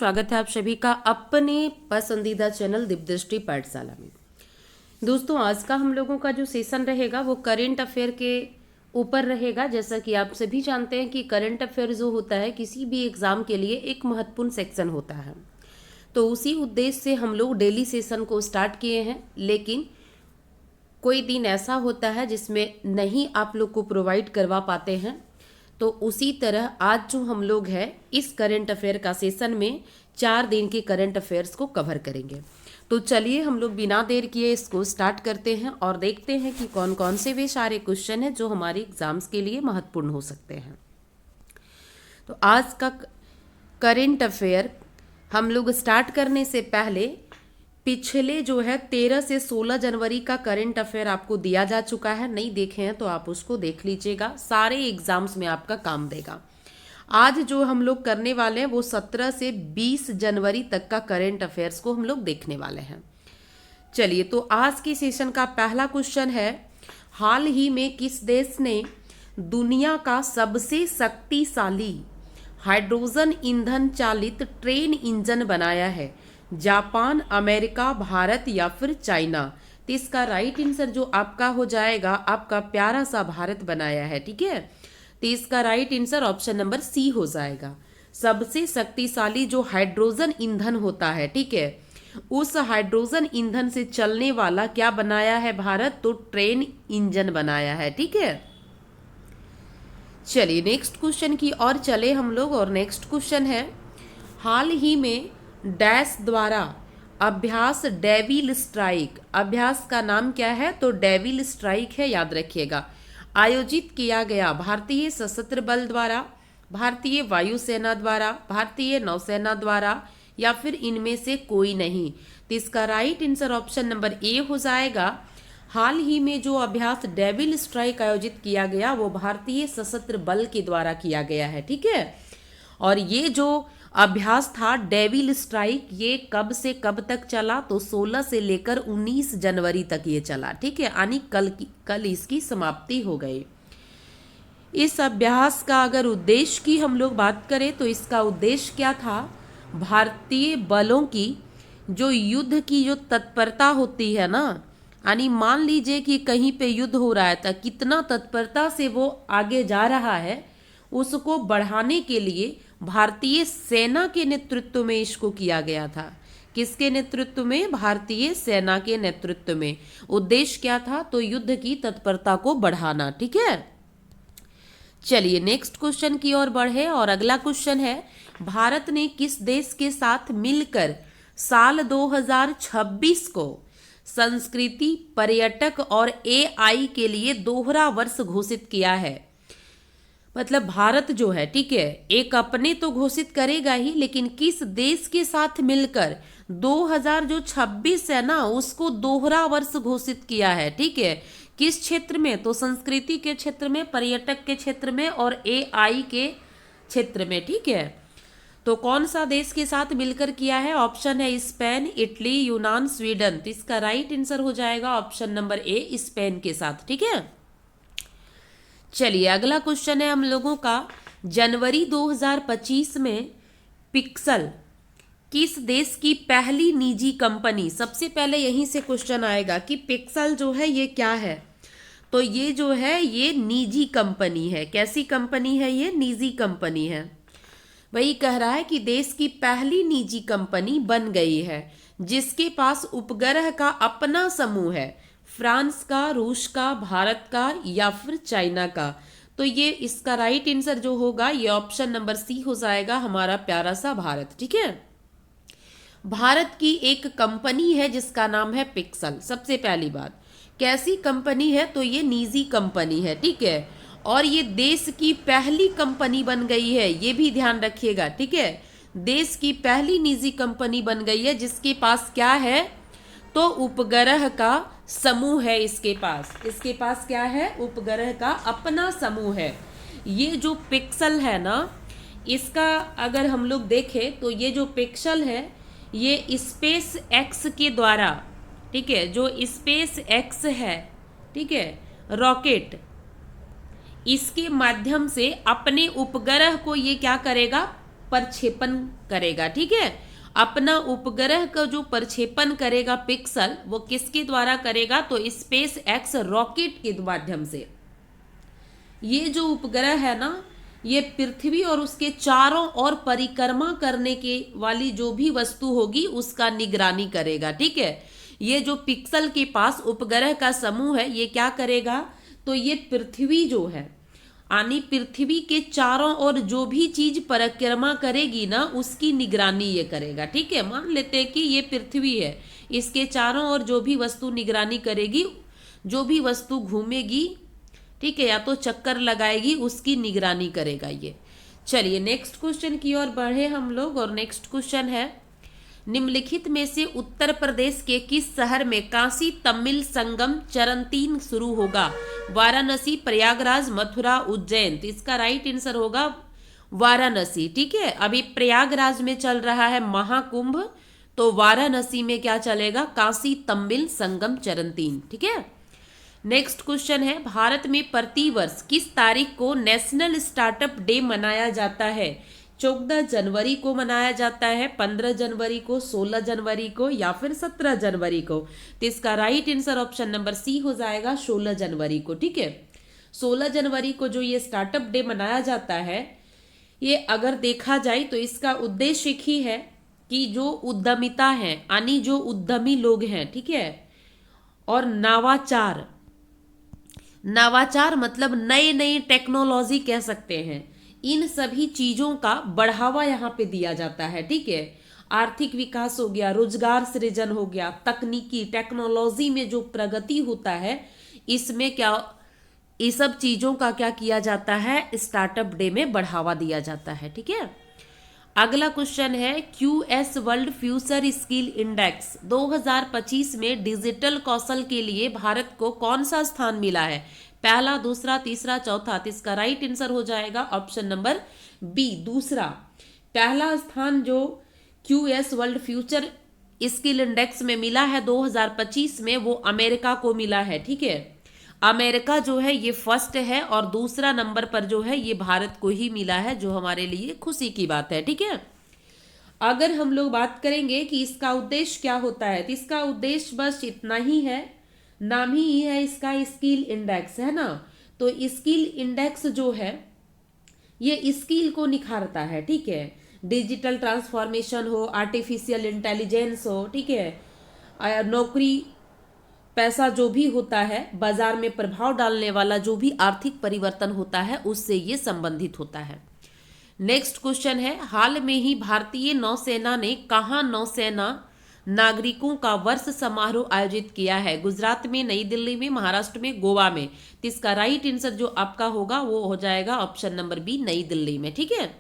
स्वागत है आप सभी का अपने पसंदीदा चैनल दिव्यदृष्टि पाठशाला में। दोस्तों, आज का हम लोगों का जो सेशन रहेगा वो करंट अफेयर के ऊपर रहेगा। जैसा कि आप सभी जानते हैं कि करंट अफेयर जो होता है किसी भी एग्जाम के लिए एक महत्वपूर्ण सेक्शन होता है, तो उसी उद्देश्य से हम लोग डेली सेशन को स्टार्ट किए हैं। लेकिन कोई दिन ऐसा होता है जिसमें नहीं आप लोग को प्रोवाइड करवा पाते हैं, तो उसी तरह आज जो हम लोग हैं इस करंट अफेयर का सेशन में 4 दिन के करंट अफेयर्स को कवर करेंगे। तो चलिए हम लोग बिना देर किए इसको स्टार्ट करते हैं और देखते हैं कि कौन कौन से वे सारे क्वेश्चन हैं जो हमारे एग्जाम्स के लिए महत्वपूर्ण हो सकते हैं। तो आज का करंट अफेयर हम लोग स्टार्ट करने से पहले पिछले जो है 13 से 16 जनवरी का करंट अफेयर आपको दिया जा चुका है। नहीं देखे हैं तो आप उसको देख लीजिएगा, सारे एग्जाम्स में आपका काम देगा। आज जो हम लोग करने वाले हैं वो 17 से 20 जनवरी तक का करंट अफेयर्स को हम लोग देखने वाले हैं। चलिए, तो आज के सेशन का पहला क्वेश्चन है, हाल ही में किस देश ने दुनिया का सबसे शक्तिशाली हाइड्रोजन ईंधन चालित ट्रेन इंजन बनाया है? जापान, अमेरिका, भारत या फिर चाइना? तो इसका राइट आंसर जो आपका हो जाएगा, आपका प्यारा सा भारत बनाया है। ठीक है, तो इसका right answer option number C हो जाएगा। सबसे शक्तिशाली जो हाइड्रोजन ईंधन होता है, ठीक है, उस हाइड्रोजन ईंधन से चलने वाला क्या बनाया है भारत? तो ट्रेन इंजन बनाया है। ठीक है, चलिए नेक्स्ट क्वेश्चन की ओर चले हम लोग। और नेक्स्ट क्वेश्चन है, हाल ही में डैश द्वारा अभ्यास डेविल स्ट्राइक, अभ्यास का नाम क्या है? तो डेविल स्ट्राइक है, याद रखिएगा, आयोजित किया गया भारतीय सशस्त्र बल द्वारा, भारतीय वायुसेना द्वारा, भारतीय नौसेना द्वारा या फिर इनमें से कोई नहीं? तो इसका right answer option number A हो जाएगा। हाल ही में जो अभ्यास डेविल स्ट्राइक आयोजित किया गया वो भारतीय सशस्त्र बल के द्वारा किया गया है। ठीक है, और ये जो अभ्यास था डेविल स्ट्राइक, ये कब से कब तक चला? तो 16 से लेकर 19 जनवरी तक ये चला। ठीक है, यानी कल इसकी समाप्ति हो गई। इस अभ्यास का अगर उद्देश्य की हम लोग बात करें तो इसका उद्देश्य क्या था? भारतीय बलों की जो युद्ध की जो तत्परता होती है ना, यानी मान लीजिए कि कहीं पे युद्ध हो रहा है तो कितना तत्परता से वो आगे जा रहा है, उसको बढ़ाने के लिए भारतीय सेना के नेतृत्व में इसको किया गया था। किसके नेतृत्व में? भारतीय सेना के नेतृत्व में। उद्देश्य क्या था? तो युद्ध की तत्परता को बढ़ाना। ठीक है, चलिए नेक्स्ट क्वेश्चन की ओर बढ़े। और अगला क्वेश्चन है, भारत ने किस देश के साथ मिलकर साल 2026 को संस्कृति, पर्यटक और एआई के लिए दोहरा वर्ष घोषित किया है? मतलब भारत जो है, ठीक है, एक अपने तो घोषित करेगा ही, लेकिन किस देश के साथ मिलकर 2026 है ना, उसको दोहरा वर्ष घोषित किया है। ठीक है, किस क्षेत्र में? तो संस्कृति के क्षेत्र में, पर्यटक के क्षेत्र में और एआई के क्षेत्र में। ठीक है, तो कौन सा देश के साथ मिलकर किया है? ऑप्शन है स्पेन, इटली, यूनान, स्वीडन। तो इसका राइट आंसर हो जाएगा ऑप्शन नंबर ए, स्पेन के साथ। ठीक है, चलिए अगला क्वेश्चन है हम लोगों का, जनवरी 2025 में पिक्सल किस देश की पहली निजी कंपनी? सबसे पहले यहीं से क्वेश्चन आएगा कि पिक्सल जो है ये क्या है? तो ये जो है ये निजी कंपनी है। कैसी कंपनी है? ये निजी कंपनी है। वही कह रहा है कि देश की पहली निजी कंपनी बन गई है जिसके पास उपग्रह का अपना समूह है। फ्रांस का, रूस का, भारत का या फिर चाइना का? तो ये इसका राइट आंसर जो होगा ये ऑप्शन नंबर सी हो जाएगा, हमारा प्यारा सा भारत। ठीक है, भारत की एक कंपनी है जिसका नाम है पिक्सल। सबसे पहली बात, कैसी कंपनी है? तो ये निजी कंपनी है। ठीक है, और ये देश की पहली कंपनी बन गई है, ये भी ध्यान रखिएगा। ठीक है, देश की पहली निजी कंपनी बन गई है जिसके पास क्या है? तो उपग्रह का समूह है इसके पास। इसके पास क्या है? उपग्रह का अपना समूह है। ये जो पिक्सल है ना, इसका अगर हम लोग देखें तो ये जो पिक्सल है ये स्पेस एक्स के द्वारा, ठीक है, जो स्पेस एक्स है, ठीक है, रॉकेट, इसके माध्यम से अपने उपग्रह को ये क्या करेगा? प्रक्षेपण करेगा, ठीक है। अपना उपग्रह का जो प्रक्षेपण करेगा पिक्सल, वो किसके द्वारा करेगा, तो स्पेस एक्स रॉकेट के माध्यम से। ये जो उपग्रह है ना, ये पृथ्वी और उसके चारों ओर परिक्रमा करने के वाली जो भी वस्तु होगी उसका निगरानी करेगा, ठीक है। ये जो पिक्सल के पास उपग्रह का समूह है, ये क्या करेगा, तो ये पृथ्वी जो है, यानी पृथ्वी के चारों ओर जो भी चीज परिक्रमा करेगी ना, उसकी निगरानी ये करेगा, ठीक है। मान लेते हैं कि ये पृथ्वी है, इसके चारों ओर जो भी वस्तु निगरानी करेगी, जो भी वस्तु घूमेगी, ठीक है, या तो चक्कर लगाएगी, उसकी निगरानी करेगा ये। चलिए नेक्स्ट क्वेश्चन की ओर बढ़े हम लोग, और नेक्स्ट क्वेश्चन है, निम्नलिखित में से उत्तर प्रदेश के किस शहर में काशी तमिल संगम चरण 3 शुरू होगा? वाराणसी, प्रयागराज, मथुरा, उज्जैन। तो इसका राइट आंसर होगा वाराणसी, ठीक है। अभी प्रयागराज में चल रहा है महाकुंभ, तो वाराणसी में क्या चलेगा, काशी तमिल संगम चरण 3, ठीक है। नेक्स्ट क्वेश्चन है, भारत में प्रतिवर्ष किस तारीख को नेशनल स्टार्टअप डे मनाया जाता है? 14 जनवरी को मनाया जाता है, 15 जनवरी को, 16 जनवरी को, या फिर 17 जनवरी को? तो इसका right answer option number C हो जाएगा, 16 जनवरी को, ठीक है। 16 जनवरी को जो ये स्टार्टअप डे मनाया जाता है, ये अगर देखा जाए तो इसका उद्देश्य एक ही है कि जो उद्यमिता है, यानी जो उद्यमी लोग हैं, ठीक है, और नवाचार मतलब नई नई टेक्नोलॉजी कह सकते हैं, इन सभी चीजों का बढ़ावा यहाँ पे दिया जाता है, ठीक है। आर्थिक विकास हो गया, रोजगार सृजन हो गया, तकनीकी टेक्नोलॉजी में जो प्रगति होता है, इसमें क्या, इस सब चीजों का क्या किया जाता है, स्टार्टअप डे में बढ़ावा दिया जाता है, ठीक है। अगला क्वेश्चन है, QS world future skill index 2025 में डिजिटल कौशल के लिए भारत को कौन सा स्थान मिला है? पहला, दूसरा, तीसरा, चौथा? तो इसका राइट आंसर हो जाएगा ऑप्शन नंबर बी, दूसरा। पहला स्थान जो QS world future skill index में मिला है 2025 में, वो अमेरिका को मिला है, ठीक है। अमेरिका जो है ये फर्स्ट है, और दूसरा नंबर पर जो है ये भारत को ही मिला है, जो हमारे लिए खुशी की बात है, ठीक है। अगर हम लोग बात करेंगे कि इसका उद्देश्य क्या होता है, तो इसका उद्देश्य बस इतना ही है, नाम ही है इसका स्किल इंडेक्स, है ना। तो स्किल इंडेक्स जो है ये स्किल को निखारता है, ठीक है। डिजिटल ट्रांसफॉर्मेशन हो, आर्टिफिशियल इंटेलिजेंस हो, ठीक है, नौकरी, पैसा जो भी होता है, बाजार में प्रभाव डालने वाला जो भी आर्थिक परिवर्तन होता है, उससे ये संबंधित होता है। नेक्स्ट क्वेश्चन है, हाल में ही भारतीय नौसेना ने कहाँ नौसेना नागरिकों का वर्ष समारोह आयोजित किया है? गुजरात में, नई दिल्ली में, महाराष्ट्र में, गोवा में? तो इसका राइट आंसर जो आपका होगा वो हो जाएगा ऑप्शन नंबर बी, नई दिल्ली में, ठीक है।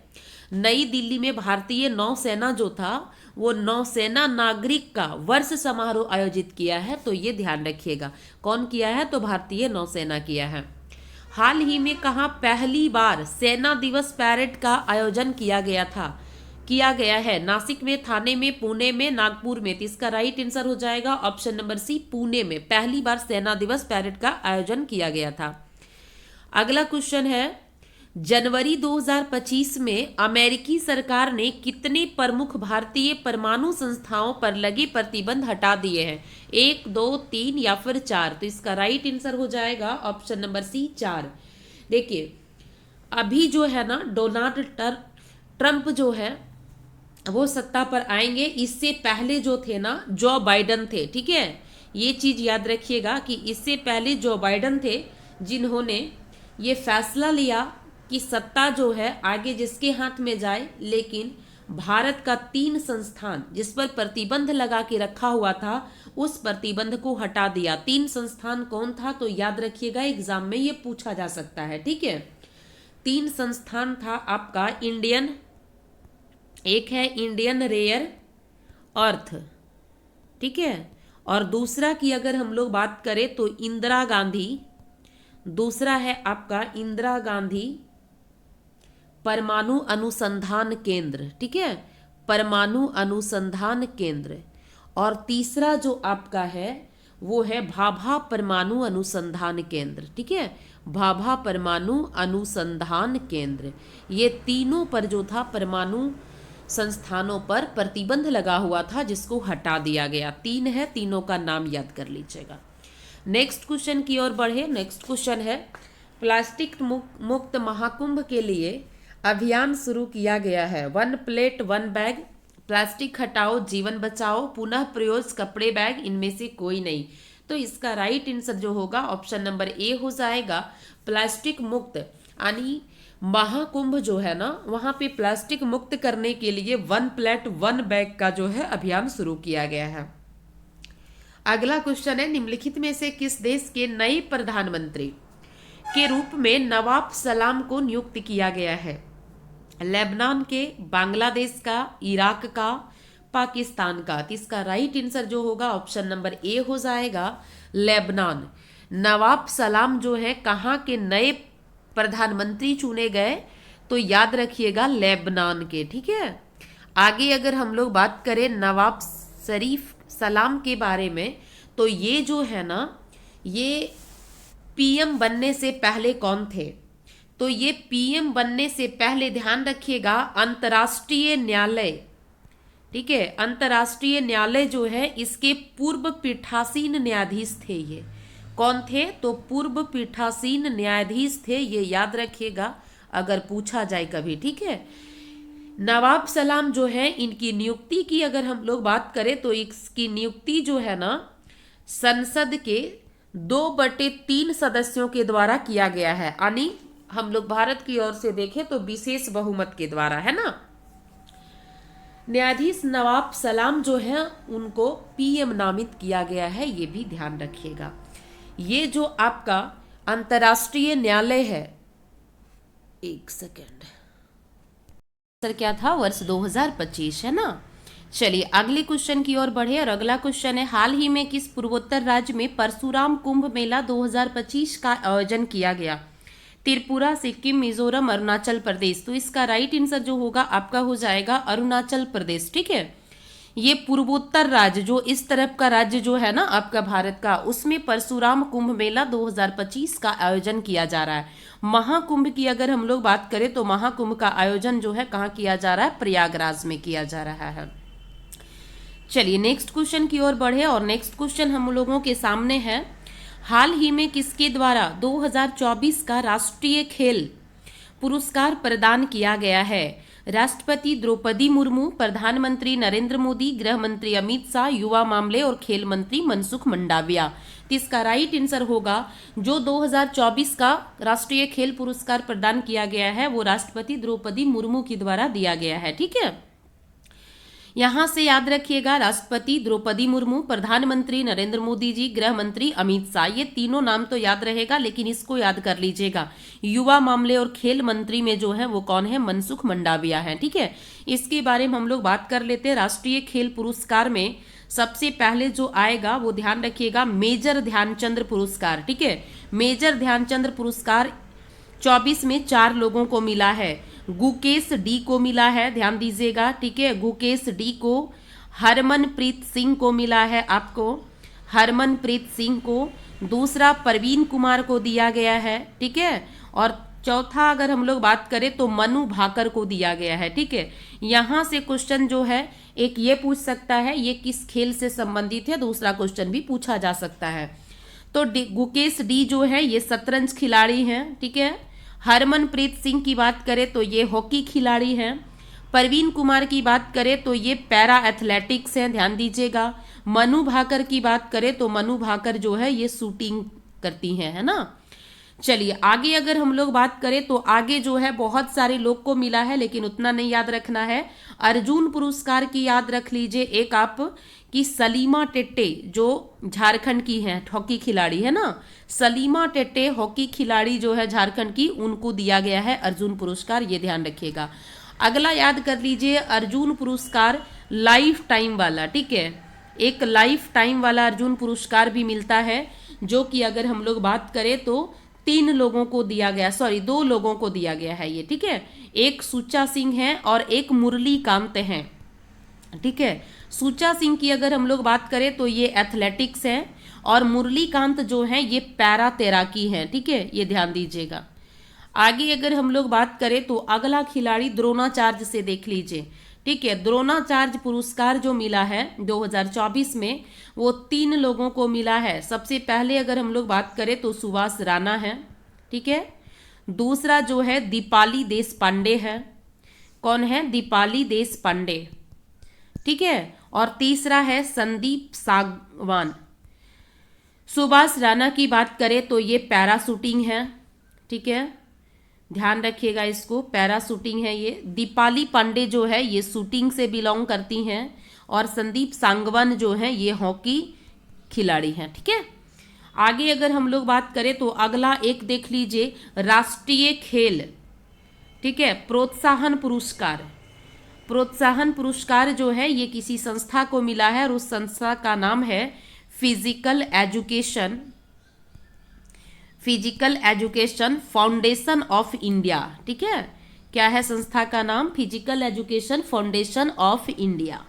नई दिल्ली में भारतीय नौसेना जो था, वो नौसेना नागरिक का वर्ष समारोह आयोजित किया है, तो ये ध्यान रखिएगा। कौन किया है? तो भारतीय नौसेना किया है। हाल ही में कहाँ पहली बार सेना दिवस पैरेड का आयोजन किया गया है? नासिक में, थाने में, पुणे में, नागपुर में? तो इसका राइट आंसर हो जाएगा ऑप्शन नंबर सी, पुणे में पहली बार सेना दिवस पैरेड का आयोजन किया गया था। अगला क्वेश्चन है, जनवरी 2025 में अमेरिकी सरकार ने कितने प्रमुख भारतीय परमाणु संस्थाओं पर लगे प्रतिबंध हटा दिए हैं? 1, 2, 3 या फिर 4? तो इसका राइट आंसर हो जाएगा ऑप्शन नंबर सी, 4। देखिए अभी जो है ना, डोनाल्ड ट्रंप जो है वो सत्ता पर आएंगे, इससे पहले जो थे ना जो बाइडन थे, ठीक है। ये चीज याद रखिएगा कि इससे पहले जो बाइडन थे, जिन्होंने ये फैसला लिया कि सत्ता जो है आगे जिसके हाथ में जाए, लेकिन भारत का 3 संस्थान जिस पर प्रतिबंध लगा के रखा हुआ था, उस प्रतिबंध को हटा दिया। 3 संस्थान कौन था? तो याद रखिएगा, एग्जाम में ये पूछा जा सकता है, ठीक है। 3 संस्थान था आपका एक है इंडियन रेयर अर्थ, ठीक है, और दूसरा की अगर हम लोग बात करें तो इंदिरा गांधी, दूसरा है आपका इंदिरा गांधी परमाणु अनुसंधान केंद्र, ठीक है, परमाणु अनुसंधान केंद्र, और तीसरा जो आपका है वो है भाभा परमाणु अनुसंधान केंद्र, ठीक है, भाभा परमाणु अनुसंधान केंद्र। ये तीनों पर जो था परमाणु संस्थानों पर प्रतिबंध लगा हुआ था, जिसको हटा दिया गया। 3 है, तीनों का नाम याद कर लीजिएगा। नेक्स्ट क्वेश्चन की ओर बढ़े। नेक्स्ट क्वेश्चन है, प्लास्टिक मुक्त महाकुंभ के लिए अभियान शुरू किया गया है। 1 प्लेट 1 बैग, प्लास्टिक हटाओ जीवन बचाओ, पुनः प्रयोग कपड़े बैग, इनमें से कोई नहीं। तो इसका राइट आंसर जो होगा ऑप्शन नंबर ए हो जाएगा, प्लास्टिक मुक्त। यानी महाकुंभ जो है ना, वहां पे प्लास्टिक मुक्त करने के लिए 1 प्लेट 1 बैग का जो है अभियान शुरू किया गया है। अगला क्वेश्चन है, निम्नलिखित में से किस देश के नए प्रधानमंत्री के रूप में नवाब सलाम को नियुक्त किया गया है? लेबनान के, बांग्लादेश का, इराक का, पाकिस्तान का। तो इसका राइट आंसर जो होगा ऑप्शन नंबर ए हो जाएगा, लेबनान। नवाब सलाम जो है कहाँ के नए प्रधानमंत्री चुने गए? तो याद रखिएगा लेबनान के। ठीक है, आगे अगर हम लोग बात करें नवाब शरीफ सलाम के बारे में, तो ये जो है ना, ये पीएम बनने से पहले कौन थे? तो ये पीएम बनने से पहले ध्यान रखिएगा अंतर्राष्ट्रीय न्यायालय, ठीक है, अंतर्राष्ट्रीय न्यायालय जो है इसके पूर्व पीठासीन न्यायाधीश थे। ये कौन थे? तो पूर्व पीठासीन न्यायाधीश थे, ये याद रखिएगा अगर पूछा जाए कभी। ठीक है, नवाब सलाम जो है इनकी नियुक्ति की अगर हम लोग बात करें तो इसकी नियुक्ति जो है ना संसद के 2/3 सदस्यों के द्वारा किया गया है। यानी हम लोग भारत की ओर से देखें तो विशेष बहुमत के द्वारा, है ना। न्यायाधीश नवाब सलाम जो है उनको पीएम नामित किया गया है, ये भी ध्यान रखिएगा। ये जो आपका अंतर्राष्ट्रीय न्यायालय है, एक सेकेंड, सर क्या था, वर्ष 2025 है ना। चलिए अगले क्वेश्चन की ओर बढ़े और अगला क्वेश्चन है, हाल ही में किस पूर्वोत्तर राज्य में परशुराम कुंभ मेला 2025 का आयोजन किया गया? त्रिपुरा, सिक्किम, मिजोरम, अरुणाचल प्रदेश। तो इसका राइट आंसर जो होगा आपका हो जाएगा अरुणाचल प्रदेश। ठीक है, ये पूर्वोत्तर राज्य जो इस तरफ का राज्य जो है ना आपका भारत का, उसमें परशुराम कुंभ मेला 2025 का आयोजन किया जा रहा है। महाकुंभ की अगर हम लोग बात करें तो महाकुंभ का आयोजन जो है कहाँ किया जा रहा है? प्रयागराज में किया जा रहा है। चलिए नेक्स्ट क्वेश्चन की ओर बढ़े और नेक्स्ट क्वेश्चन हम लोगों के सामने है, हाल ही में किसके द्वारा 2024 का राष्ट्रीय खेल पुरस्कार प्रदान किया गया है? राष्ट्रपति द्रौपदी मुर्मू, प्रधानमंत्री नरेंद्र मोदी, गृह मंत्री अमित शाह, युवा मामले और खेल मंत्री मनसुख मंडाविया। तो इसका राइट आंसर होगा जो 2024 का राष्ट्रीय खेल पुरस्कार प्रदान किया गया है वो राष्ट्रपति द्रौपदी मुर्मू के द्वारा दिया गया है। ठीक है, यहां से याद रखिएगा राष्ट्रपति द्रौपदी मुर्मू, प्रधानमंत्री नरेंद्र मोदी जी, गृह मंत्री अमित शाह, ये तीनों नाम तो याद रहेगा, लेकिन इसको याद कर लीजिएगा युवा मामले और खेल मंत्री में जो है वो कौन है? मनसुख मंडाविया है। ठीक है, इसके बारे में हम लोग बात कर लेते हैं। राष्ट्रीय खेल पुरस्कार में सबसे पहले जो आएगा वो ध्यान रखिएगा मेजर ध्यानचंद पुरस्कार। ठीक है, मेजर ध्यानचंद पुरस्कार 24 में 4 लोगों को मिला है। गुकेश डी को मिला है, ध्यान दीजिएगा। ठीक है, गुकेश डी को, हरमनप्रीत सिंह को मिला है, आपको हरमनप्रीत सिंह को। दूसरा प्रवीण कुमार को दिया गया है। ठीक है, और चौथा अगर हम लोग बात करें तो मनु भाकर को दिया गया है। ठीक है, यहां से क्वेश्चन जो है एक ये पूछ सकता है ये किस खेल से संबंधित है, दूसरा क्वेश्चन भी पूछा जा सकता है। तो गुकेश डी जो है ये शतरंज खिलाड़ी हैं। ठीक है, हरमनप्रीत सिंह की बात करें तो ये हॉकी खिलाड़ी हैं। प्रवीण कुमार की बात करें तो ये पैरा एथलेटिक्स हैं, ध्यान दीजिएगा। मनु भाकर की बात करें तो मनु भाकर जो है ये शूटिंग करती हैं, है ना। चलिए आगे अगर हम लोग बात करें तो आगे जो है बहुत सारे लोग को मिला है, लेकिन उतना नहीं याद रखना है। अर्जुन पुरस्कार की याद रख लीजिए एक आप कि सलीमा टेट्टे जो झारखंड की हैं, हॉकी खिलाड़ी है ना, सलीमा टेट्टे हॉकी खिलाड़ी जो है झारखंड की, उनको दिया गया है अर्जुन पुरस्कार, ये ध्यान रखिएगा। अगला याद कर लीजिए अर्जुन पुरस्कार लाइफ टाइम वाला। ठीक है, एक लाइफ टाइम वाला अर्जुन पुरस्कार भी मिलता है जो कि अगर हम लोग बात करें तो 3 लोगों को दिया गया, 2 लोगों को दिया गया है ये। ठीक है, एक सुच्चा सिंह है और एक मुरली कांत हैं। ठीक है, सुच्चा सिंह की अगर हम लोग बात करें तो ये एथलेटिक्स है और मुरली कांत जो है ये पैरा तैराकी है। ठीक है, ये ध्यान दीजिएगा। आगे अगर हम लोग बात करें तो अगला खिलाड़ी द्रोणाचार्य से देख लीजिए। ठीक है। द्रोणाचार्य पुरस्कार जो मिला है 2024 में, वो 3 लोगों को मिला है। सबसे पहले अगर हम लोग बात करें तो सुभाष राणा है, ठीक है। दूसरा जो है दीपाली देश पांडे है। कौन है? दीपाली देश पांडे, ठीक है। और तीसरा है संदीप सांगवान। सुभाष राणा की बात करें तो ये पैरा शूटिंग है, ठीक है, ध्यान रखिएगा इसको, पैरा शूटिंग है ये। दीपाली पांडे जो है ये शूटिंग से बिलोंग करती हैं, और संदीप सांगवान जो है ये हॉकी खिलाड़ी हैं, ठीक है। आगे अगर हम लोग बात करें तो अगला एक देख लीजिए, राष्ट्रीय खेल, ठीक है, प्रोत्साहन पुरस्कार। प्रोत्साहन पुरस्कार जो है ये किसी संस्था को मिला है, और उस संस्था का नाम है physical education foundation of India, ठीक है। क्या है संस्था का नाम? Physical education foundation of India.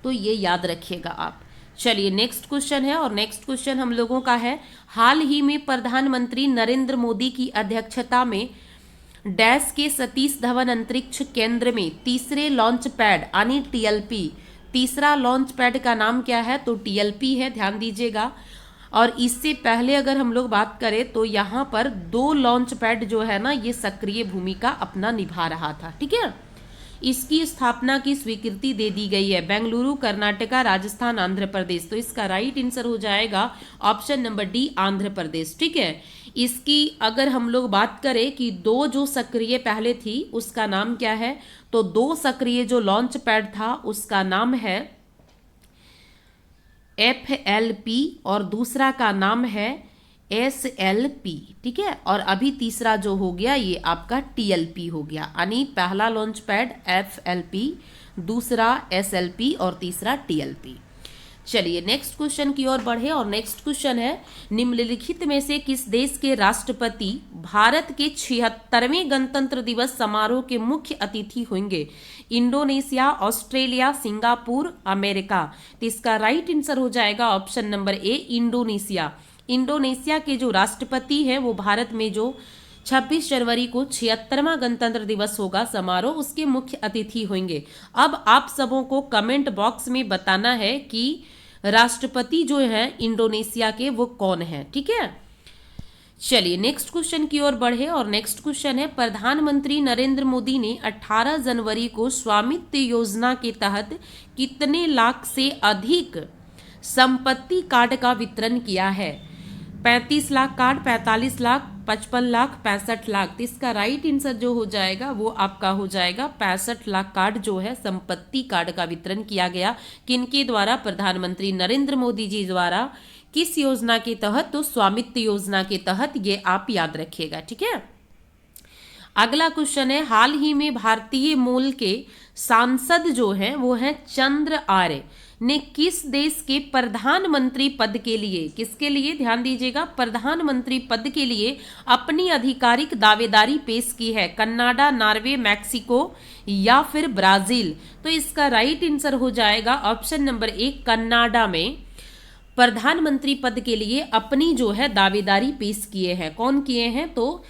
तो ये याद रखिएगा आप। चलिए नेक्स्ट क्वेश्चन है, और नेक्स्ट क्वेश्चन हम लोगों का है, हाल ही में प्रधानमंत्री नरेंद्र मोदी की अध्यक्षता में डैश के सतीश धवन अंतरिक्ष केंद्र में तीसरे लॉन्च पैड यानी टीएलपी, तीसरा लॉन्च पैड का नाम क्या है? तो टीएलपी है, ध्यान दीजिएगा। और इससे पहले अगर हम लोग बात करें तो यहाँ पर 2 लॉन्च पैड जो है ना ये सक्रिय भूमिका अपना निभा रहा था, ठीक है। इसकी स्थापना की स्वीकृति दे दी गई है बेंगलुरु, कर्नाटका, राजस्थान, आंध्र प्रदेश। तो इसका राइट आंसर हो जाएगा option number D, Andhra Pradesh, ठीक है। इसकी अगर हम लोग बात करें कि 2 जो सक्रिय पहले थी उसका नाम क्या है, तो 2 सक्रिय जो लॉन्च पैड था उसका नाम है FLP और दूसरा का नाम है SLP, ठीक है। और अभी तीसरा जो हो गया ये आपका TLP हो गया, यानी पहला लॉन्च पैड FLP, दूसरा SLP और तीसरा TLP। चलिए नेक्स्ट क्वेश्चन की ओर बढ़े, और नेक्स्ट क्वेश्चन है, निम्नलिखित में से किस देश के राष्ट्रपति भारत के 76वें गणतंत्र दिवस समारोह के मुख्य अतिथि होंगे? Indonesia, Australia, Singapore, America. तो इसका राइट आंसर हो जाएगा option number A, Indonesia. Indonesia के जो राष्ट्रपति हैं वो भारत में जो 26 जनवरी को 76वां गणतंत्र दिवस होगा समारोह, उसके मुख्य अतिथि होंगे। अब आप सबों को कमेंट बॉक्स में बताना है कि राष्ट्रपति जो है इंडोनेशिया के वो कौन है, ठीक है। चलिए नेक्स्ट क्वेश्चन की ओर बढ़े, और नेक्स्ट क्वेश्चन है, प्रधानमंत्री नरेंद्र मोदी ने 18 जनवरी को स्वामित्व योजना के तहत कितने लाख से अधिक संपत्ति कार्ड का वितरण किया है? 35 लाख कार्ड, 45 लाख, 55 लाख, 65 लाख। तो इसका राइट आंसर जो हो जाएगा वो आपका हो जाएगा 65 लाख कार्ड जो है संपत्ति कार्ड का वितरण किया गया। किनके द्वारा? प्रधानमंत्री नरेंद्र मोदी जी द्वारा। किस योजना के तहत? तो स्वामित्व योजना के तहत, ये आप याद रखिएगा, ठीक है। अगला क्वेश्चन है, हाल ही में भारतीय मूल के सांसद जो हैं वो हैं चंद्र आर्य ने किस देश के प्रधानमंत्री पद के लिए, किसके लिए? ध्यान दीजिएगा, प्रधानमंत्री पद के लिए अपनी आधिकारिक दावेदारी पेश की है? कनाडा, नॉर्वे, मैक्सिको या फिर ब्राजील। तो इसका राइट आंसर हो जाएगा ऑप्शन नंबर ए, कनाडा में प्रधानमंत्री पद के लिए अपनी जो है दावेदारी पेश किए हैं। कौन किए हैं? तो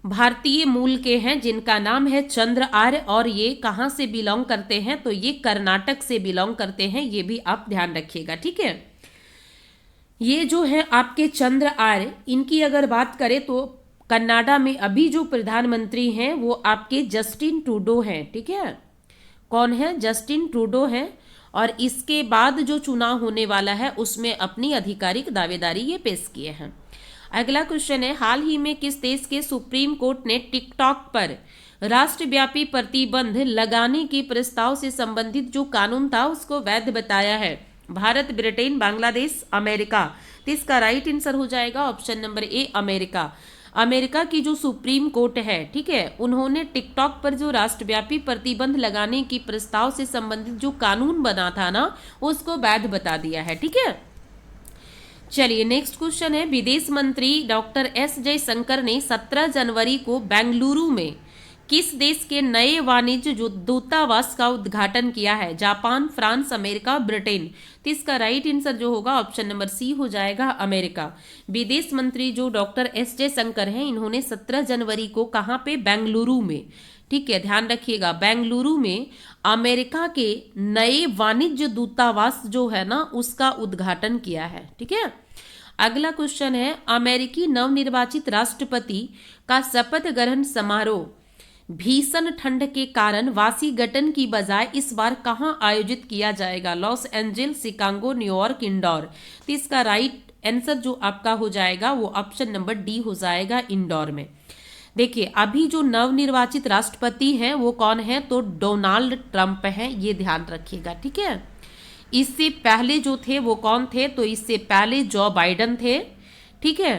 भारतीय मूल के हैं जिनका नाम है चंद्र आर्य, और ये कहाँ से बिलोंग करते हैं? तो ये कर्नाटक से बिलोंग करते हैं, ये भी आप ध्यान रखिएगा, ठीक है। ये जो है आपके चंद्र आर्य, इनकी अगर बात करें तो कनाडा में अभी जो प्रधानमंत्री हैं वो आपके जस्टिन ट्रूडो हैं, ठीक है। कौन है? जस्टिन ट्रूडो हैं। और इसके बाद जो चुनाव होने वाला है उसमें अपनी आधिकारिक दावेदारी ये पेश किए हैं। अगला क्वेश्चन है, हाल ही में किस देश के सुप्रीम कोर्ट ने टिकटॉक पर राष्ट्रव्यापी प्रतिबंध लगाने के प्रस्ताव से संबंधित जो कानून था उसको वैध बताया है? Bharat, Britain, Bangladesh, America. तो इसका राइट आंसर हो जाएगा option number A, America. America की जो सुप्रीम कोर्ट है, ठीक है, उन्होंने टिकटॉक पर जो राष्ट्रव्यापी प्रतिबंध लगाने की प्रस्ताव से संबंधित जो कानून बना था ना उसको वैध बता दिया है, ठीक है। चलिए नेक्स्ट क्वेश्चन है, विदेश मंत्री डॉक्टर एस जयशंकर ने 17 जनवरी को बेंगलुरु में किस देश के नए वाणिज्य दूतावास का उद्घाटन किया है? Japan, France, America, Britain. तो इसका राइट आंसर जो होगा ऑप्शन नंबर सी हो जाएगा, अमेरिका। विदेश मंत्री जो डॉक्टर एस जयशंकर हैं इन्होंने 17 जनवरी को कहाँ पे? बेंगलुरु में ठीक है, ध्यान रखिएगा। बेंगलुरु में अमेरिका के नए वाणिज्य दूतावास जो है ना उसका उद्घाटन किया है। ठीक है, अगला क्वेश्चन है, अमेरिकी नवनिर्वाचित राष्ट्रपति का शपथ ग्रहण समारोह भीषण ठंड के कारण वाशिंगटन की बजाय इस बार कहां आयोजित किया जाएगा? Los Angeles, Chicago, New York, Indore. तो इसका राइट आंसर जो आपका हो जाएगा वो ऑप्शन नंबर डी हो जाएगा, इंदौर में। देखिए, अभी जो नवनिर्वाचित राष्ट्रपति हैं वो कौन है? तो डोनाल्ड ट्रंप हैं, ये ध्यान रखिएगा। ठीक है, इससे पहले जो थे वो कौन थे? तो इससे पहले जो बाइडन थे। ठीक है,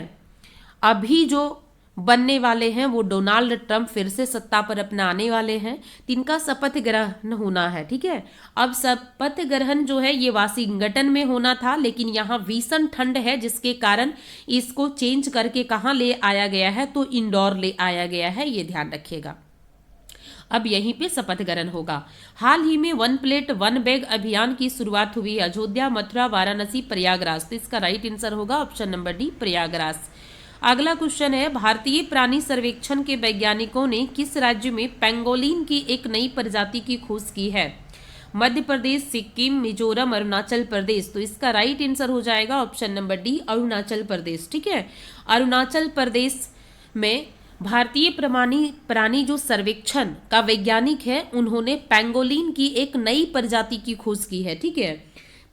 अभी जो बनने वाले हैं वो डोनाल्ड ट्रंप फिर से सत्ता पर अपना आने वाले हैं। तिनका शपथ ग्रहण होना है। ठीक है, अब शपथ ग्रहण जो है ये वाशिंगटन में होना था, लेकिन यहाँ भीषण ठंड है जिसके कारण इसको चेंज करके कहाँ ले आया गया है? तो इंदौर ले आया गया है, ये ध्यान रखिएगा। अब यहीं पे शपथ ग्रहण होगा। हाल ही में वन प्लेट वन बैग अभियान की शुरुआत हुई। अयोध्या, मथुरा, वाराणसी, प्रयागराज। तो इसका राइट आंसर होगा ऑप्शन नंबर डी, प्रयागराज। अगला क्वेश्चन है, भारतीय प्राणी सर्वेक्षण के वैज्ञानिकों ने किस राज्य में पेंगोलिन की एक नई प्रजाति की खोज की है? मध्य प्रदेश, सिक्किम, मिजोरम, अरुणाचल प्रदेश। तो इसका राइट आंसर हो जाएगा option number D, Arunachal Pradesh. ठीक है, अरुणाचल प्रदेश में भारतीय प्राणी जो सर्वेक्षण का वैज्ञानिक है उन्होंने पेंगोलिन की एक नई प्रजाति की खोज की है। ठीक है,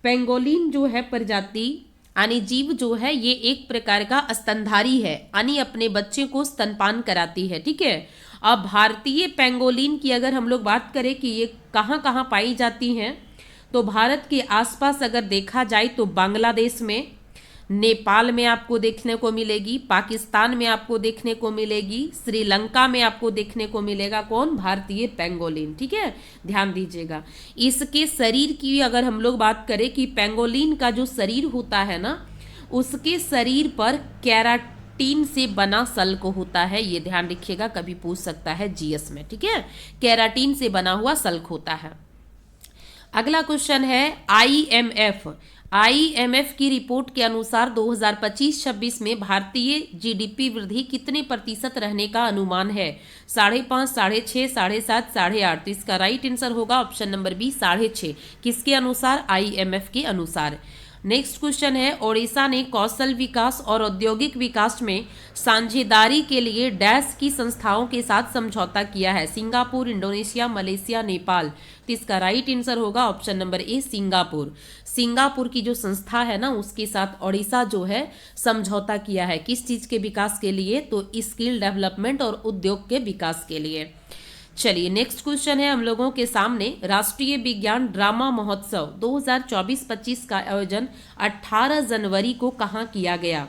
पेंगोलिन जो है प्रजाति यानी जीव जो है ये एक प्रकार का स्तनधारी है, यानी अपने बच्चे को स्तनपान कराती है। ठीक है, अब भारतीय पेंगोलिन की अगर हम लोग बात करें कि ये कहाँ कहाँ पाई जाती हैं, तो भारत के आसपास अगर देखा जाए तो बांग्लादेश में, नेपाल में आपको देखने को मिलेगी, पाकिस्तान में आपको देखने को मिलेगी, श्रीलंका में आपको देखने को मिलेगा। कौन? भारतीय पेंगोलिन। ठीक है, ध्यान दीजिएगा। इसके शरीर की अगर हम लोग बात करें कि पेंगोलिन का जो शरीर होता है ना उसके शरीर पर केराटिन से बना सल्क होता है, ये ध्यान रखिएगा, कभी पूछ सकता है जीएस में। ठीक है, केराटिन से बना हुआ सल्क होता है। अगला क्वेश्चन है, आईएमएफ की रिपोर्ट के अनुसार 2025-26 में भारतीय जीडीपी वृद्धि कितने प्रतिशत रहने का अनुमान है? 5.5, 6.5, 7.5, 8.5। तो इसका राइट आंसर होगा ऑप्शन नंबर बी, 6.5। किसके अनुसार? आईएमएफ के अनुसार। नेक्स्ट क्वेश्चन है, ओडिशा ने कौशल विकास और औद्योगिक विकास में साझेदारी के लिए डैश की संस्थाओं के साथ समझौता किया है? Singapore, Indonesia, Malaysia, Nepal. तो इसका राइट आंसर होगा option number A, Singapore. Singapore की जो संस्था है ना उसके साथ ओडिशा जो है समझौता किया है। किस चीज के विकास के लिए? तो स्किल डेवलपमेंट और उद्योग के विकास के लिए। चलिए, नेक्स्ट क्वेश्चन है हम लोगों के सामने, राष्ट्रीय विज्ञान ड्रामा महोत्सव 2024-25 का आयोजन 18 जनवरी को कहाँ किया गया?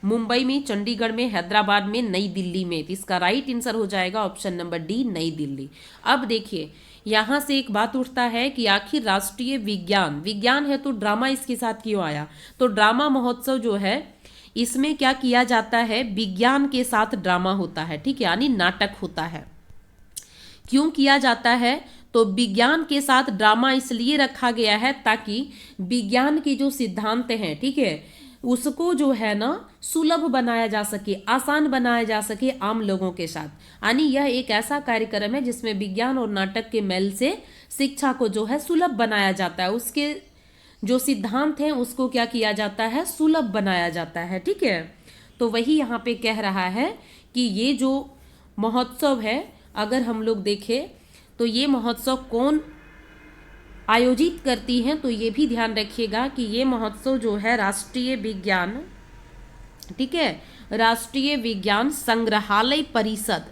मुंबई में, चंडीगढ़ में, हैदराबाद में, नई दिल्ली में। तो इसका राइट आंसर हो जाएगा ऑप्शन नंबर डी, नई दिल्ली। अब देखिए, यहाँ से एक बात उठता है कि आखिर राष्ट्रीय विज्ञान है तो ड्रामा इसके साथ क्यों आया? तो ड्रामा महोत्सव जो है इसमें क्या किया जाता है? विज्ञान के साथ ड्रामा होता है। ठीक है, यानी नाटक होता है। क्यों किया जाता है? तो विज्ञान के साथ ड्रामा इसलिए रखा गया है ताकि विज्ञान के जो सिद्धांत हैं, ठीक है, उसको जो है ना सुलभ बनाया जा सके, आसान बनाया जा सके आम लोगों के साथ। यानी यह एक ऐसा कार्यक्रम है जिसमें विज्ञान और नाटक के मेल से शिक्षा को जो है सुलभ बनाया जाता है, उसके जो सिद्धांत हैं उसको क्या किया जाता है? सुलभ बनाया जाता है। ठीक है, तो वही यहाँ पे कह रहा है कि ये जो महोत्सव है अगर हम लोग देखें तो ये महोत्सव कौन आयोजित करती हैं? तो ये भी ध्यान रखिएगा कि ये महोत्सव जो है राष्ट्रीय विज्ञान, ठीक है, राष्ट्रीय विज्ञान संग्रहालय परिषद,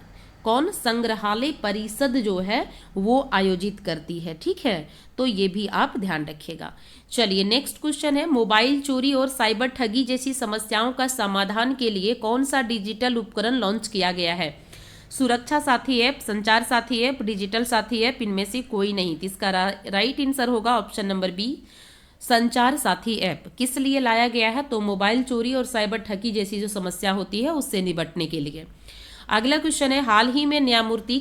कौन? संग्रहालय परिषद जो है वो आयोजित करती है। ठीक है, तो ये भी आप ध्यान रखिएगा। चलिए, नेक्स्ट क्वेश्चन है, मोबाइल चोरी और साइबर ठगी जैसी समस्याओं का समाधान के लिए कौन सा डिजिटल उपकरण लॉन्च किया गया है? सुरक्षा साथी ऐप, संचार साथी ऐप, डिजिटल साथी ऐप, इनमें से कोई नहीं। तो इसका राइट आंसर होगा ऑप्शन नंबर बी, संचार साथी ऐप। किस लिए लाया गया है? तो मोबाइल चोरी और साइबर ठगी जैसी जो समस्या होती है उससे निपटने के लिए। अगला क्वेश्चन है, हाल ही में न्यायमूर्ति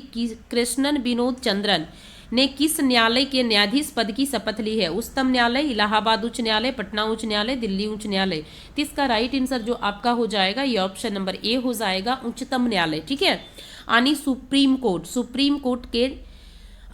कृष्णन विनोद चंद्रन ने किस न्यायालय के न्यायाधीश पद की शपथ ली है? उच्चतम न्यायालय, इलाहाबाद उच्च न्यायालय, पटना उच्च न्यायालय, दिल्ली उच्च न्यायालय। तो इसका राइट आंसर जो आपका हो जाएगा ये ऑप्शन नंबर ए हो जाएगा, उच्चतम न्यायालय। ठीक है, यानी सुप्रीम कोर्ट। सुप्रीम कोर्ट के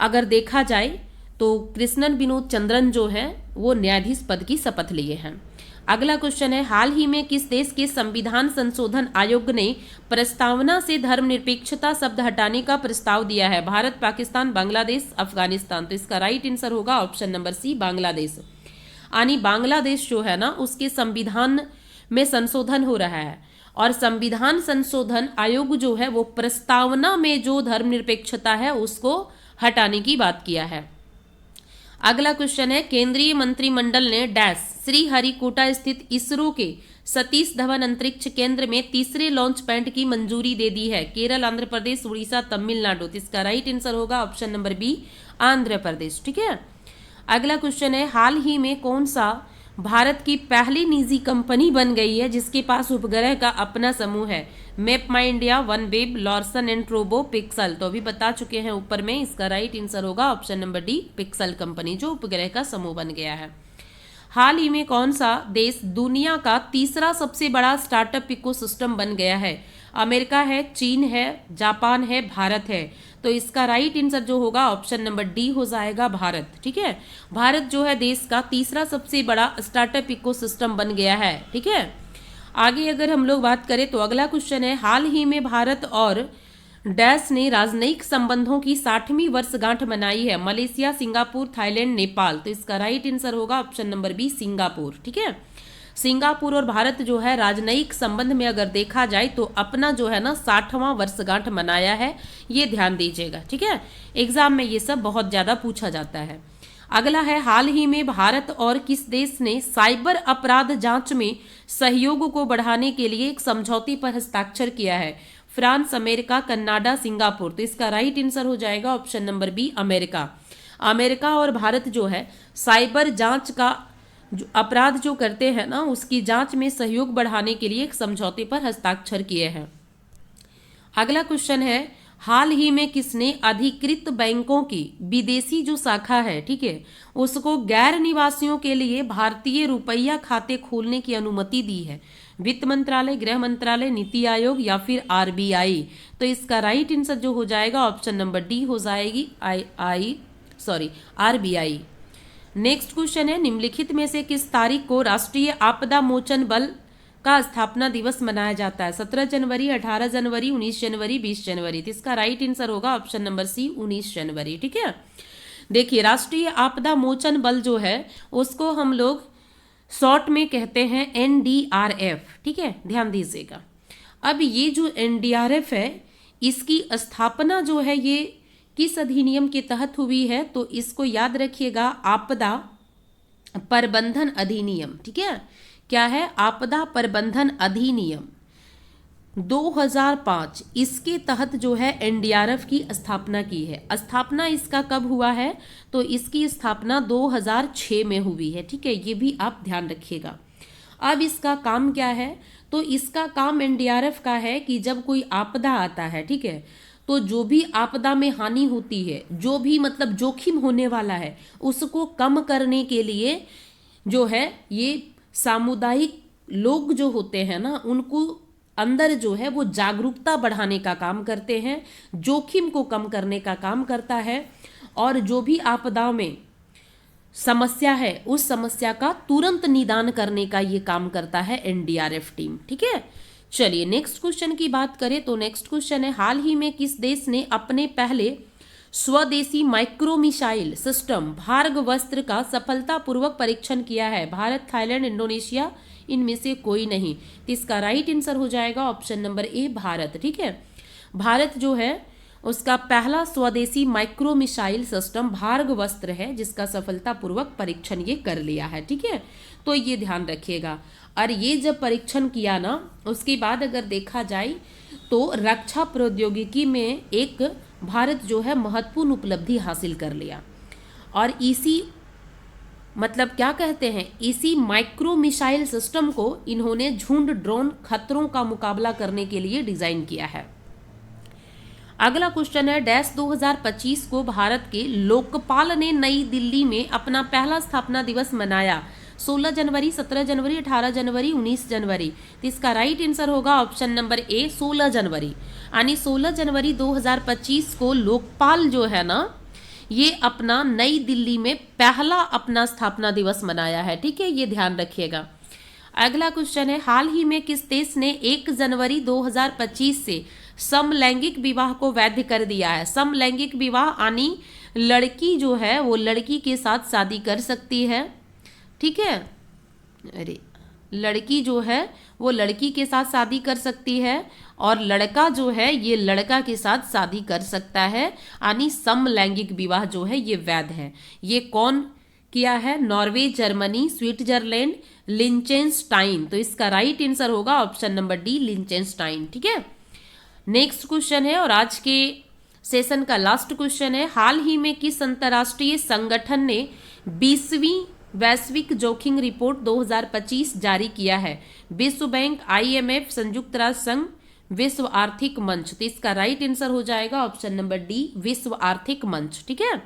अगर देखा जाए तो कृष्णन विनोद चंद्रन जो है वो न्यायाधीश पद की शपथ लिए हैं। अगला क्वेश्चन है, हाल ही में किस देश के संविधान संशोधन आयोग ने प्रस्तावना से धर्मनिरपेक्षता शब्द हटाने का प्रस्ताव दिया है? भारत, पाकिस्तान, बांग्लादेश, अफगानिस्तान। तो इसका राइट आंसर होगा ऑप्शन नंबर सी, बांग्लादेश। यानी बांग्लादेश जो है ना उसके संविधान में संशोधन हो रहा है और संविधान संशोधन आयोग जो है वो प्रस्तावना में जो धर्मनिरपेक्षता है उसको हटाने की बात किया है। अगला क्वेश्चन है, केंद्रीय मंत्रिमंडल ने डैश श्रीहरिकोटा स्थित इसरो के सतीश धवन अंतरिक्ष केंद्र में तीसरे लॉन्च पैड की मंजूरी दे दी है? केरल, आंध्र प्रदेश, उड़ीसा, तमिलनाडु। तो इसका राइट आंसर होगा option number B, Andhra Pradesh. ठीक है, अगला क्वेश्चन है, हाल ही में कौन सा भारत की पहली निजी कंपनी बन गई है जिसके पास उपग्रह का अपना समूह है? Map my India, OneWeb, Larsen and ट्रोबो, पिक्सल। तो अभी बता चुके हैं ऊपर में, इसका राइट आंसर होगा option number D, Pixxel company जो उपग्रह का समूह बन गया है। हाल ही में कौन सा देश दुनिया का तीसरा सबसे बड़ा स्टार्टअप इकोसिस्टम बन गया है? अमेरिका है, चीन है, जापान है, भारत है। तो इसका राइट आंसर जो होगा ऑप्शन नंबर डी हो जाएगा, भारत। ठीक है, भारत जो है देश का तीसरा सबसे बड़ा स्टार्टअप इकोसिस्टम बन गया है। ठीक है, आगे अगर हम लोग बात करें तो अगला क्वेश्चन है, हाल ही में भारत और डैश ने राजनयिक संबंधों की 60वीं वर्षगांठ मनाई है? Malaysia, Singapore, Thailand, Nepal. तो इसका राइट आंसर होगा ऑप्शन नंबर बी, सिंगापुर। ठीक है, सिंगापुर और भारत जो है राजनयिक संबंध में अगर देखा जाए तो अपना जो है ना 60वां वर्षगांठ मनाया है, ये ध्यान दीजिएगा। ठीक है, एग्जाम में ये सब बहुत ज्यादा पूछा जाता है। अगला है, हाल ही में भारत और किस देश ने साइबर अपराध जांच में सहयोग को बढ़ाने के लिए एक समझौते पर हस्ताक्षर किया है? France, America, Canada, Singapore. तो इसका राइट आंसर हो जाएगा option number B, America. America और भारत जो है साइबर जांच का जो अपराध जो करते हैं ना उसकी जांच में सहयोग बढ़ाने के लिए एक समझौते पर हस्ताक्षर किए हैं। अगला क्वेश्चन है, हाल ही में किसने अधिकृत बैंकों की विदेशी जो शाखा है, ठीक है, उसको गैर निवासियों के लिए भारतीय रुपया खाते खोलने की अनुमति दी है? वित्त मंत्रालय, गृह मंत्रालय, नीति आयोग या फिर आरबीआई। तो इसका राइट आंसर जो हो जाएगा ऑप्शन नंबर डी हो जाएगी, आरबीआई। नेक्स्ट क्वेश्चन है, निम्नलिखित में से किस तारीख को राष्ट्रीय आपदा मोचन बल का स्थापना दिवस मनाया जाता है? 17 जनवरी, 18 जनवरी, 19 जनवरी, 20 जनवरी। तो इसका राइट आंसर होगा ऑप्शन नंबर सी, 19 जनवरी। ठीक है, देखिए राष्ट्रीय आपदा मोचन बल जो है उसको हम लोग शॉर्ट में कहते हैं एनडीआरएफ। ठीक है, ध्यान दीजिएगा। अब ये जो एनडीआरएफ है इसकी स्थापना जो है ये किस अधिनियम के तहत हुई है? तो इसको याद रखिएगा, आपदा प्रबंधन अधिनियम। ठीक है, क्या है? आपदा प्रबंधन अधिनियम 2005, इसके तहत जो है एनडीआरएफ की स्थापना की है। स्थापना इसका कब हुआ है? तो इसकी स्थापना 2006 में हुई है। ठीक है, ये भी आप ध्यान रखिएगा। अब इसका काम क्या है? तो इसका काम एनडीआरएफ का है कि जब कोई आपदा आता है, ठीक है, तो जो भी आपदा में हानि होती है, जो भी मतलब जोखिम होने वाला है, उसको कम करने के लिए जो है ये सामुदायिक लोग जो होते हैं ना उनको अंदर जो है वो जागरूकता बढ़ाने का काम करते हैं, जोखिम को कम करने का काम करता है, और जो भी आपदा में समस्या है उस समस्या का तुरंत निदान करने का ये काम करता है एनडीआरएफ टीम। ठीक है, चलिए नेक्स्ट क्वेश्चन की बात करें तो नेक्स्ट क्वेश्चन है, हाल ही में किस देश ने अपने पहले स्वदेशी माइक्रो मिसाइल सिस्टम भार्गवस्त्र का सफलतापूर्वक परीक्षण किया है? भारत, थाईलैंड, इंडोनेशिया, इनमें से कोई नहीं। तो इसका राइट आंसर हो जाएगा ऑप्शन नंबर ए, भारत। ठीक है, भारत जो है उसका पहला स्वदेशी माइक्रो मिसाइल सिस्टम भार्गवस्त्र है जिसका सफलतापूर्वक परीक्षण ये कर लिया है। ठीक है, तो ये ध्यान रखिएगा। और ये जब परीक्षण किया ना उसके बाद अगर देखा जाए तो रक्षा प्रौद्योगिकी में एक भारत जो है महत्वपूर्ण उपलब्धि हासिल कर लिया, और इसी मतलब क्या कहते हैं, इसी माइक्रो मिसाइल सिस्टम को इन्होंने झुंड ड्रोन खतरों का मुकाबला करने के लिए डिजाइन किया है। अगला क्वेश्चन है डैश 2025 को भारत के लोकपाल ने नई दिल्ली में अपना पहला स्थापना दिवस मनाया। 16 जनवरी, 17 जनवरी, 18 जनवरी, 19 जनवरी। तो इसका राइट आंसर होगा ऑप्शन नंबर ए 16 जनवरी। यानी 16 जनवरी 2025 को लोकपाल जो है ना ये अपना नई दिल्ली में पहला अपना स्थापना दिवस मनाया है। ठीक है, ये ध्यान रखिएगा। अगला क्वेश्चन है हाल ही में किस देश ने 1 जनवरी 2025 से समलैंगिक विवाह को वैध कर दिया है। समलैंगिक विवाह यानी लड़की जो है वो लड़की के साथ शादी कर सकती है। ठीक है, अरे लड़की जो है वो लड़की के साथ शादी कर सकती है और लड़का जो है ये लड़का के साथ शादी कर सकता है, यानी समलैंगिक विवाह जो है ये वैध है। ये कौन किया है? Norway, Germany, Switzerland, Liechtenstein. तो इसका राइट आंसर होगा ऑप्शन नंबर डी लिंचेनस्टाइन। ठीक है, नेक्स्ट क्वेश्चन है और आज के सेशन का लास्ट क्वेश्चन है हाल ही में किस अंतर्राष्ट्रीय संगठन ने 20वीं वैश्विक जोखिम रिपोर्ट 2025 जारी किया है? विश्व बैंक, IMF, संयुक्त राष्ट्र संघ, विश्व आर्थिक मंच। तो इसका राइट आंसर हो जाएगा ऑप्शन नंबर डी विश्व आर्थिक मंच। ठीक है,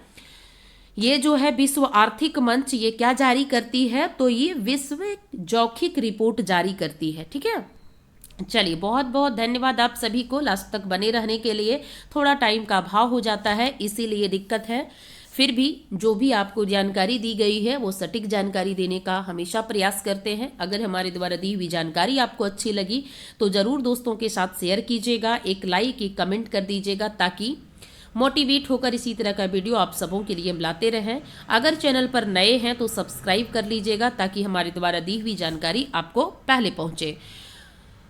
ये जो है विश्व आर्थिक मंच ये क्या जारी करती है? तो ये विश्व जोखिम रिपोर्ट जारी करती है। ठीक है, चलिए बहुत बहुत धन्यवाद आप सभी को लास्ट तक बने रहने के लिए। थोड़ा टाइम का अभाव हो जाता है इसीलिए दिक्कत है, फिर भी जो भी आपको जानकारी दी गई है वो सटीक जानकारी देने का हमेशा प्रयास करते हैं। अगर हमारे द्वारा दी हुई जानकारी आपको अच्छी लगी तो ज़रूर दोस्तों के साथ शेयर कीजिएगा, एक लाइक, एक कमेंट कर दीजिएगा ताकि मोटिवेट होकर इसी तरह का वीडियो आप सबों के लिए हम लाते रहें। अगर चैनल पर नए हैं तो सब्सक्राइब कर लीजिएगा ताकि हमारे द्वारा दी हुई जानकारी आपको पहले पहुंचे।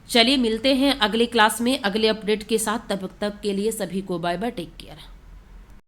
चलिए मिलते हैं अगले क्लास में अगले अपडेट के साथ, तब तक के लिए सभी को बाय बाय, टेक केयर।